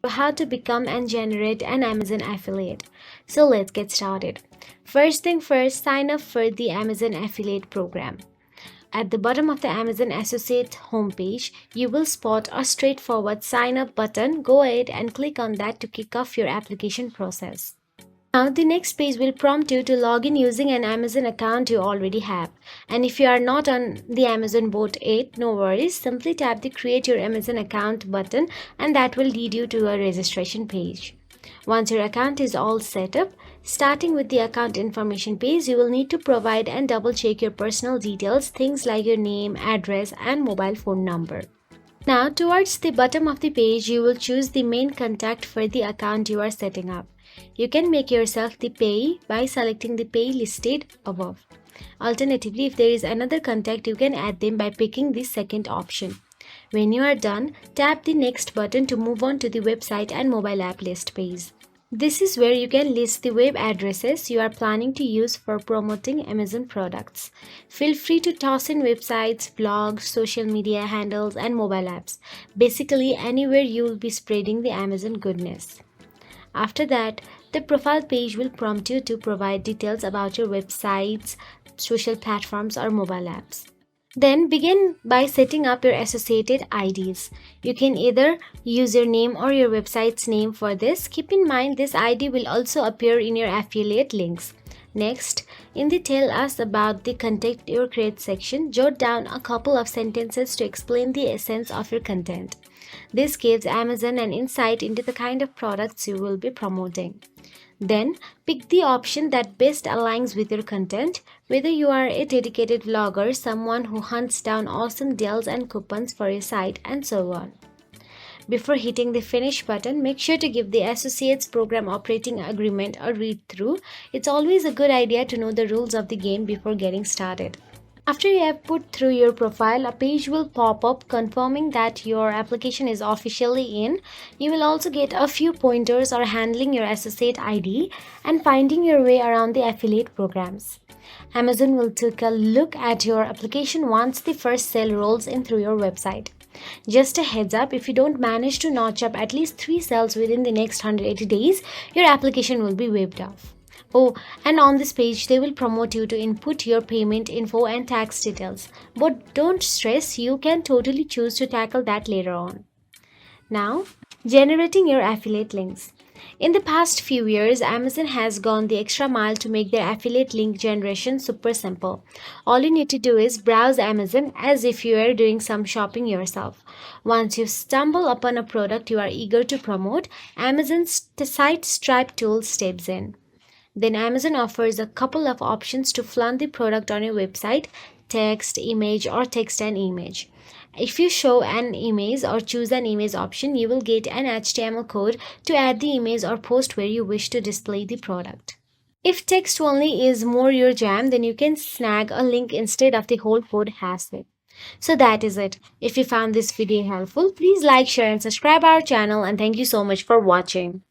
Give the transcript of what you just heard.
how to become and generate an Amazon affiliate. So let's get started. First thing first, sign up for the Amazon affiliate program. At the bottom of the Amazon Associate homepage, you will spot a straightforward sign up button. Go ahead and click on that to kick off your application process. Now, the next page will prompt you to log in using an Amazon account you already have. And if you are not on the Amazon boat yet, no worries, simply tap the Create Your Amazon Account button and that will lead you to a registration page. Once your account is all set up, starting with the account information page, you will need to provide and double check your personal details, things like your name, address, and mobile phone number. Now, towards the bottom of the page, you will choose the main contact for the account you are setting up. You can make yourself the payee by selecting the payee listed above. Alternatively, if there is another contact, you can add them by picking the second option. When you are done, tap the next button to move on to the website and mobile app list page. This is where you can list the web addresses you are planning to use for promoting Amazon products. Feel free to toss in websites, blogs, social media handles, and mobile apps. Basically, anywhere you will be spreading the Amazon goodness. After that, the profile page will prompt you to provide details about your websites, social platforms, or mobile apps. Then begin by setting up your associated IDs. You can either use your name or your website's name for this. Keep in mind this ID will also appear in your affiliate links. Next, in the Tell Us About the Content You Create section, jot down a couple of sentences to explain the essence of your content. This gives Amazon an insight into the kind of products you will be promoting. Then, pick the option that best aligns with your content, whether you are a dedicated vlogger, someone who hunts down awesome deals and coupons for your site, and so on. Before hitting the Finish button, make sure to give the Associates Program Operating Agreement a read through. It's always a good idea to know the rules of the game before getting started. After you have put through your profile, a page will pop up confirming that your application is officially in. You will also get a few pointers on handling your associate ID and finding your way around the affiliate programs. Amazon will take a look at your application once the first sale rolls in through your website. Just a heads up, if you don't manage to notch up at least 3 sales within the next 180 days, your application will be waived off. Oh, and on this page, they will promote you to input your payment info and tax details. But don't stress, you can totally choose to tackle that later on. Now, generating your affiliate links. In the past few years, Amazon has gone the extra mile to make their affiliate link generation super simple. All you need to do is browse Amazon as if you are doing some shopping yourself. Once you stumble upon a product you are eager to promote, Amazon's site Stripe tool steps in. Then Amazon offers a couple of options to flaunt the product on your website: text, image, or text and image. If you show an image or choose an image option, you will get an HTML code to add the image or post where you wish to display the product. If text only is more your jam, then you can snag a link instead of the whole code hassle. So that is it. If you found this video helpful, please like, share, and subscribe our channel, and thank you so much for watching.